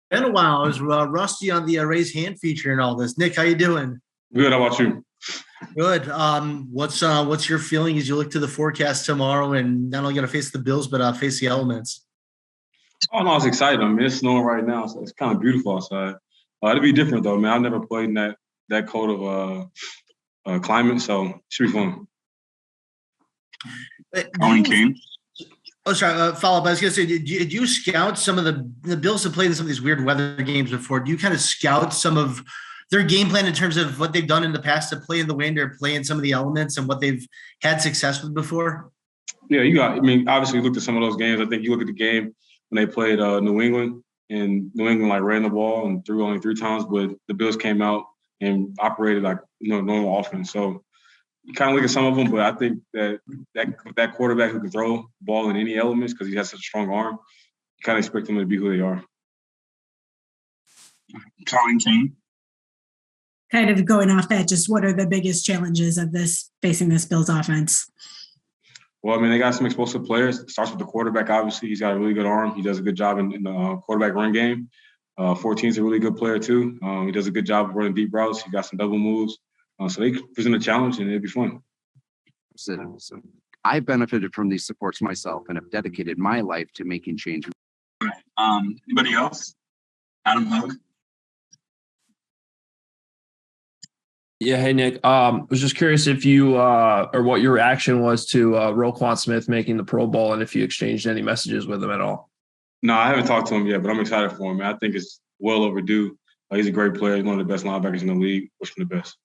Been a while. I was rusty on the raise hand feature and all this. Nick, how you doing? Good. How about you? Good. What's your feeling as you look to the forecast tomorrow and not only going to face the Bills but face the elements? Oh no, it's exciting. I mean, it's snowing right now, so it's kind of beautiful outside. It'll be different though, man. I've never played in that cold of climate, so it should be fun. Owen King. Oh, sorry. Follow up. I was going to say, did you scout some of the Bills have played in some of these weird weather games before? Do you kind of scout some of their game plan in terms of what they've done in the past to play in the wind or play in some of the elements and what they've had success with before? Yeah, I mean, obviously, you looked at some of those games. I think you look at the game when they played New England, and New England like ran the ball and threw only 3 times, but the Bills came out and operated like normal offense. So you kind of look at some of them, but I think that quarterback who can throw the ball in any elements because he has such a strong arm, you kind of expect them to be who they are. Colin King. Kind of going off that, just what are the biggest challenges of facing this Bills offense? Well, I mean, they got some explosive players. It starts with the quarterback, obviously. He's got a really good arm. He does a good job in the quarterback run game. 14's a really good player, too. He does a good job of running deep routes. He got some double moves. So they present a challenge, and it'll be fun. So I benefited from these supports myself and have dedicated my life to making change. Anybody else? Adam Hogue. Yeah, hey Nick. Was just curious if you or what your reaction was to Roquan Smith making the Pro Bowl and if you exchanged any messages with him at all. No, I haven't talked to him yet, but I'm excited for him. Man. I think it's well overdue. He's a great player. He's one of the best linebackers in the league. Wish him the best.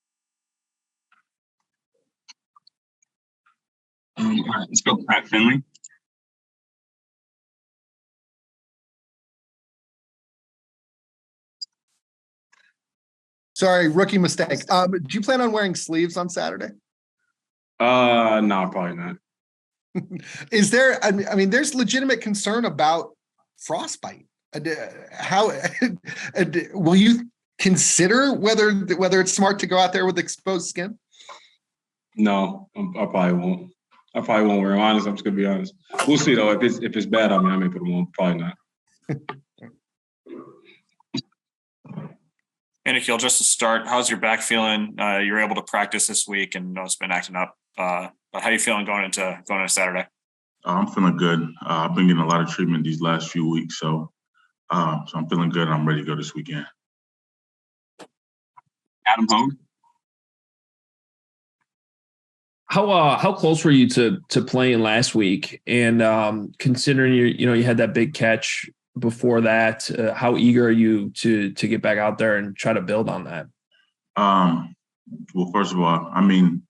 All right, let's go Pat Finley. Sorry, rookie mistake. Do you plan on wearing sleeves on Saturday? No, probably not. Is there? I mean, there's legitimate concern about frostbite. How will you consider whether it's smart to go out there with exposed skin? No, I probably won't. I probably won't wear them. Honest, I'm just gonna be honest. We'll see though. If it's bad, I may put them on. Probably not. And Nikhil, just to start, how's your back feeling? You're able to practice this week, and it's been acting up. But how are you feeling going into Saturday? I'm feeling good. I've been getting a lot of treatment these last few weeks, so I'm feeling good. I'm ready to go this weekend. Adam Hogue. How close were you to playing last week? And considering you had that big catch before that, how eager are you to get back out there and try to build on that? Well, first of all, I mean,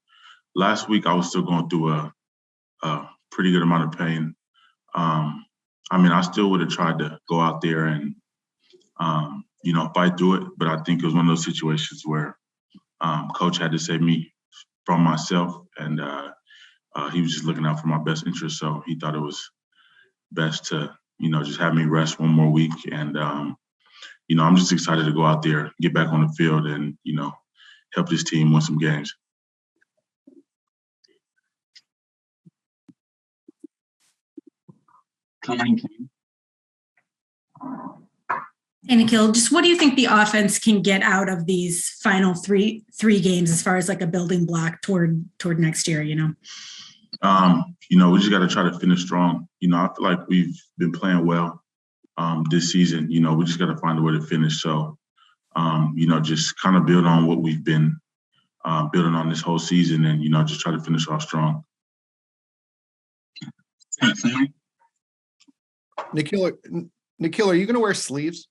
last week I was still going through a pretty good amount of pain. I mean, I still would have tried to go out there and, fight through it. But I think it was one of those situations where coach had to save me from myself. And he was just looking out for my best interest. So he thought it was best to, just have me rest one more week. And, I'm just excited to go out there, get back on the field and, help this team win some games. And Nikhil, just what do you think the offense can get out of these final three games as far as like a building block toward next year, we just got to try to finish strong. I feel like we've been playing well this season. We just got to find a way to finish. So, just kind of build on what we've been building on this whole season and, just try to finish off strong. Nikhil, are you going to wear sleeves?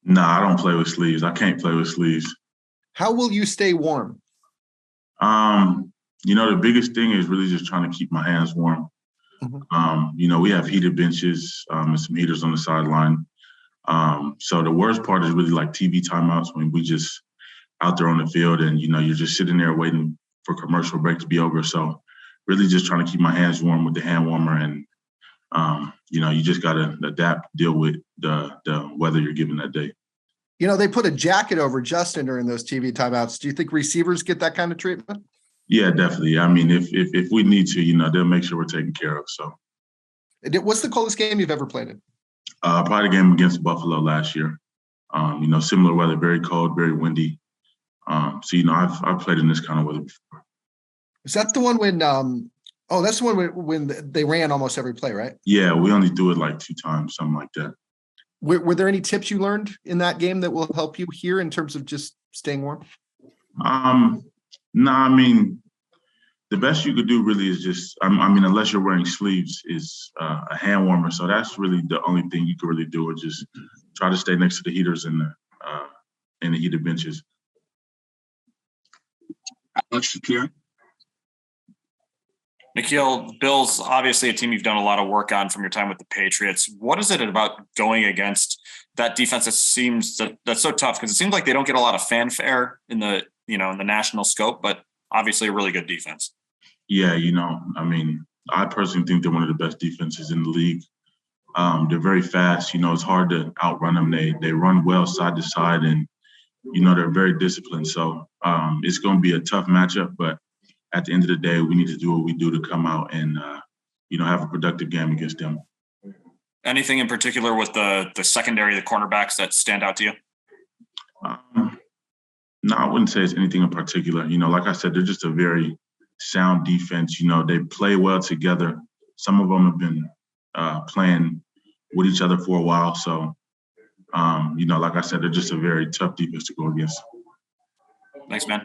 Nah, I don't play with sleeves. I can't play with sleeves. How will you stay warm? The biggest thing is really just trying to keep my hands warm. Mm-hmm. We have heated benches and some heaters on the sideline. So the worst part is really like TV timeouts when we just out there on the field and, you're just sitting there waiting for commercial break to be over. So really just trying to keep my hands warm with the hand warmer and, you just got to adapt, deal with the weather you're given that day. They put a jacket over Justin during those TV timeouts. Do you think receivers get that kind of treatment? Yeah, definitely. I mean, if we need to, they'll make sure we're taken care of. So, what's the coldest game you've ever played in? Probably the game against Buffalo last year. Similar weather, very cold, very windy. So I've played in this kind of weather before. Is that the one when that's the one when they ran almost every play, right? Yeah, we only do it like 2 times, something like that. Were there any tips you learned in that game that will help you here in terms of just staying warm? No, I mean, the best you could do really is just, unless you're wearing sleeves, is a hand warmer. So that's really the only thing you can really do, or just try to stay next to the heaters and the heated benches. Alex Shapiro. Nikhil, Bills, obviously a team you've done a lot of work on from your time with the Patriots. What is it about going against that defense that seems that's so tough? Because it seems like they don't get a lot of fanfare in the national scope, but obviously a really good defense. Yeah, I personally think they're one of the best defenses in the league. They're very fast. It's hard to outrun them. They run well side to side, and they're very disciplined. So it's going to be a tough matchup, but at the end of the day, we need to do what we do to come out and, have a productive game against them. Anything in particular with the secondary, the cornerbacks that stand out to you? No, I wouldn't say it's anything in particular. Like I said, they're just a very sound defense. They play well together. Some of them have been playing with each other for a while. So, like I said, they're just a very tough defense to go against. Thanks, man.